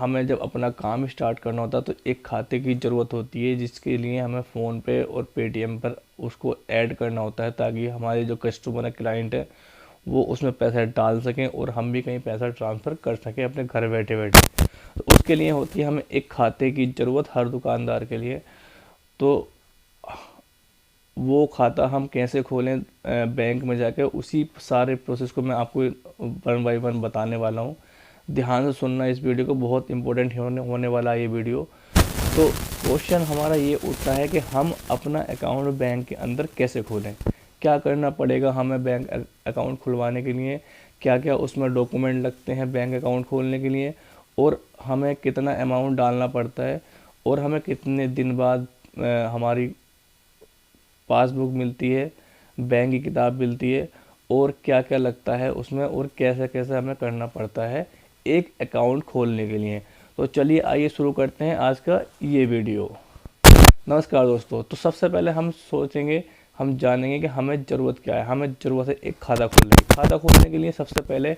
हमें जब अपना काम स्टार्ट करना होता है तो एक खाते की ज़रूरत होती है, जिसके लिए हमें फ़ोन पे और पेटीएम पर उसको ऐड करना होता है, ताकि हमारे जो कस्टमर है, क्लाइंट है, वो उसमें पैसा डाल सकें और हम भी कहीं पैसा ट्रांसफ़र कर सकें अपने घर बैठे बैठे। तो उसके लिए होती है हमें एक खाते की ज़रूरत, हर दुकानदार के लिए। तो वो खाता हम कैसे खोलें बैंक में जाकर, उसी सारे प्रोसेस को मैं आपको वन बाय वन बताने वाला हूँ। ध्यान से सुनना इस वीडियो को, बहुत इंपॉर्टेंट होने वाला है ये वीडियो। तो क्वेश्चन हमारा ये उठता है कि हम अपना अकाउंट बैंक के अंदर कैसे खोलें, क्या करना पड़ेगा हमें बैंक अकाउंट खुलवाने के लिए, क्या क्या उसमें डॉक्यूमेंट लगते हैं बैंक अकाउंट खोलने के लिए, और हमें कितना अमाउंट डालना पड़ता है, और हमें कितने दिन बाद हमारी पासबुक मिलती है, बैंक की किताब मिलती है, और क्या क्या लगता है उसमें, और कैसे कैसे हमें करना पड़ता है एक अकाउंट खोलने के लिए। तो चलिए आइए शुरू करते हैं आज का ये वीडियो। नमस्कार दोस्तों। तो सबसे पहले हम सोचेंगे, हम जानेंगे कि हमें ज़रूरत क्या है। हमें ज़रूरत है एक खाता खोलने की। खाता खोलने के लिए सबसे पहले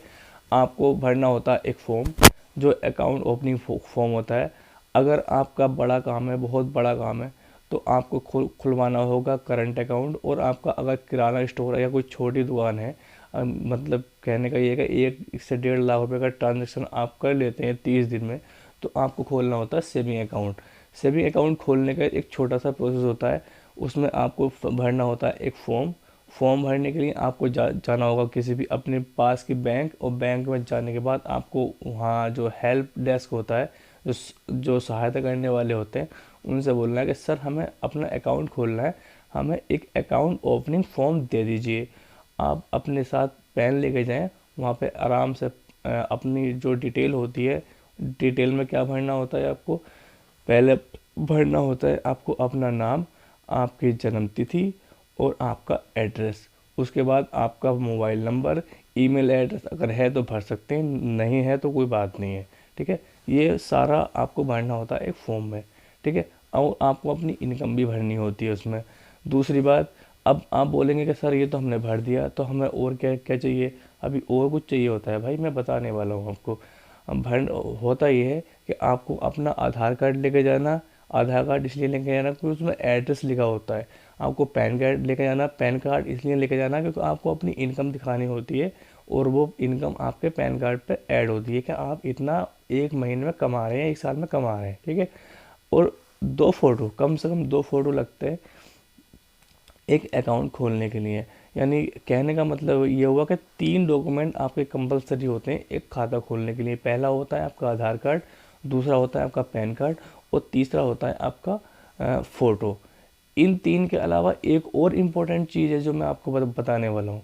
आपको भरना होता है एक फॉर्म, जो अकाउंट ओपनिंग फॉर्म होता है। अगर आपका बड़ा काम है, बहुत बड़ा काम है, तो आपको खुलवाना होगा करंट अकाउंट। और आपका अगर किराना स्टोर है या कोई छोटी दुकान है, मतलब कहने का ये है कि 1 से 1.5 लाख रुपए का ट्रांजैक्शन आप कर लेते हैं 30 दिन में, तो आपको खोलना होता है सेविंग अकाउंट। सेविंग अकाउंट खोलने का एक छोटा सा प्रोसेस होता है। उसमें आपको भरना होता है एक फॉर्म। फॉर्म भरने के लिए आपको जाना होगा किसी भी अपने पास की बैंक, और बैंक में जाने के बाद आपको वहाँ जो हेल्प डेस्क होता है, जो सहायता करने वाले होते हैं, उनसे बोलना है कि सर हमें अपना अकाउंट खोलना है, हमें एक अकाउंट ओपनिंग फॉर्म दे दीजिए। आप अपने साथ पेन लेके जाएं, वहाँ पे आराम से अपनी जो डिटेल होती है, डिटेल में क्या भरना होता है आपको, पहले भरना होता है आपको अपना नाम, आपकी जन्म तिथि और आपका एड्रेस। उसके बाद आपका मोबाइल नंबर, ईमेल एड्रेस अगर है तो भर सकते हैं, नहीं है तो कोई बात नहीं है। ठीक है, ये सारा आपको भरना होता है एक फॉर्म में। ठीक है, और आपको अपनी इनकम भी भरनी होती है उसमें। दूसरी बात, अब आप बोलेंगे कि सर ये तो हमने भर दिया, तो हमें और क्या क्या चाहिए। अभी और कुछ चाहिए होता है भाई, मैं बताने वाला हूँ आपको। अब भर होता ये है कि आपको अपना आधार कार्ड लेके जाना। आधार कार्ड इसलिए लेके जाना क्योंकि उसमें एड्रेस लिखा होता है। आपको पैन कार्ड लेके जाना। पैन कार्ड इसलिए लेके जाना क्योंकि आपको अपनी इनकम दिखानी होती है, और वो इनकम आपके पैन कार्ड पे ऐड होती है कि आप इतना एक महीने में कमा रहे हैं, एक साल में कमा रहे हैं। ठीक है, और 2 फ़ोटो, कम से कम 2 फ़ोटो लगते हैं एक अकाउंट खोलने के लिए। यानी कहने का मतलब ये हुआ कि 3 डॉक्यूमेंट आपके कंपलसरी होते हैं एक खाता खोलने के लिए। पहला होता है आपका आधार कार्ड, दूसरा होता है आपका पैन कार्ड, और तीसरा होता है आपका फ़ोटो। इन 3 के अलावा एक और इम्पोर्टेंट चीज़ है जो मैं आपको बताने वाला हूँ।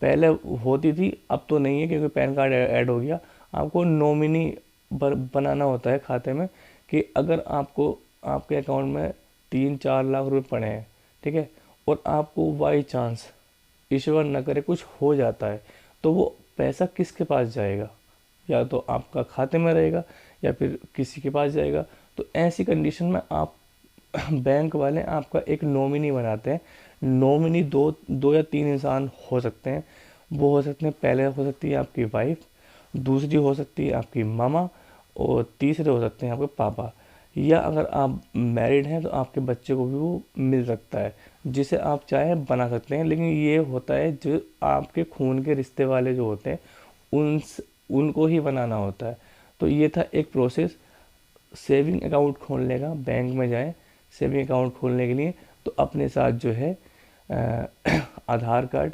पहले होती थी, अब तो नहीं है क्योंकि पैन कार्ड ऐड हो गया। आपको नॉमिनी बनाना होता है खाते में, कि अगर आपको आपके अकाउंट में 3-4 लाख रुपए पड़े हैं, ठीक है, और आपको बाई चांस, ईश्वर न करे, कुछ हो जाता है, तो वो पैसा किसके पास जाएगा? या तो आपका खाते में रहेगा या फिर किसी के पास जाएगा। तो ऐसी कंडीशन में आप बैंक वाले आपका एक नॉमिनी बनाते हैं। नॉमिनी दो दो या तीन इंसान हो सकते हैं। वो हो सकते हैं, पहले हो सकती है आपकी वाइफ, दूसरी हो सकती है आपकी मामा, और तीसरे हो सकते हैं आपके पापा। या अगर आप मैरिड हैं तो आपके बच्चे को भी वो मिल सकता है, जिसे आप चाहें बना सकते हैं। लेकिन ये होता है जो आपके खून के रिश्ते वाले जो होते हैं, उन उनको ही बनाना होता है। तो ये था एक प्रोसेस सेविंग अकाउंट खोलने का। बैंक में जाएं सेविंग अकाउंट खोलने के लिए, तो अपने साथ जो है आधार कार्ड,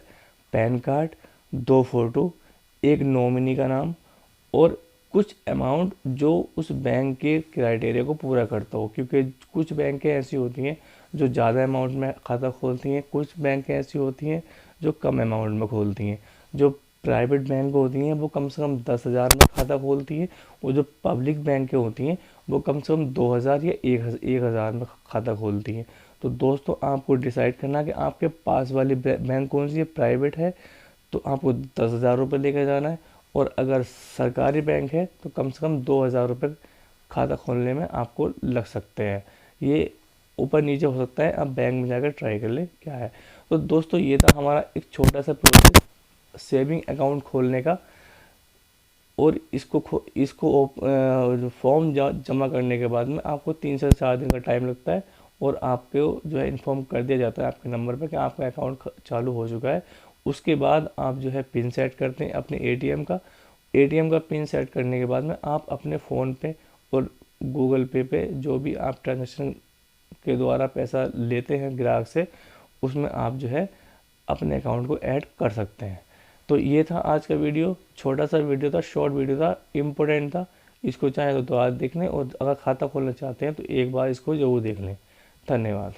पैन कार्ड, 2 फ़ोटो, एक नॉमिनी का नाम, और कुछ अमाउंट जो उस बैंक के क्राइटेरिया को पूरा करता हो। क्योंकि कुछ बैंकें ऐसी होती हैं जो ज़्यादा अमाउंट में खाता खोलती हैं, कुछ बैंकें ऐसी होती हैं जो कम अमाउंट में खोलती हैं। जो प्राइवेट बैंक होती हैं वो कम से कम 10,000 में खाता खोलती हैं, और जो पब्लिक बैंकें होती हैं वो कम से कम 2,000 या 1,000 में खाता खोलती हैं। तो दोस्तों, आपको डिसाइड करना कि आपके पास वाली बैंक कौन सी है। प्राइवेट है तो आपको 10,000 रुपये लेकर जाना है, और अगर सरकारी बैंक है तो कम से कम 2,000 रुपये खाता खोलने में आपको लग सकते हैं। ये ऊपर नीचे हो सकता है, आप बैंक में जाकर ट्राई कर ले क्या है। तो दोस्तों, ये था हमारा एक छोटा सा प्रोसेस सेविंग अकाउंट खोलने का। और इसको फॉर्म जमा करने के बाद में आपको 3 से 4 दिन का टाइम लगता है, और आपको जो है इन्फॉर्म कर दिया जाता है आपके नंबर पर कि आपका अकाउंट चालू हो चुका है। उसके बाद आप जो है पिन सेट करते हैं अपने एटीएम का पिन सेट करने के बाद में आप अपने फ़ोन पे और गूगल पे पे जो भी आप ट्रांजेक्शन के द्वारा पैसा लेते हैं ग्राहक से, उसमें आप जो है अपने अकाउंट को ऐड कर सकते हैं। तो ये था आज का वीडियो, छोटा सा वीडियो था, शॉर्ट वीडियो था, इम्पोर्टेंट था। इसको चाहे तो आज देख लें, और अगर खाता खोलना चाहते हैं तो एक बार इसको ज़रूर देख लें। धन्यवाद।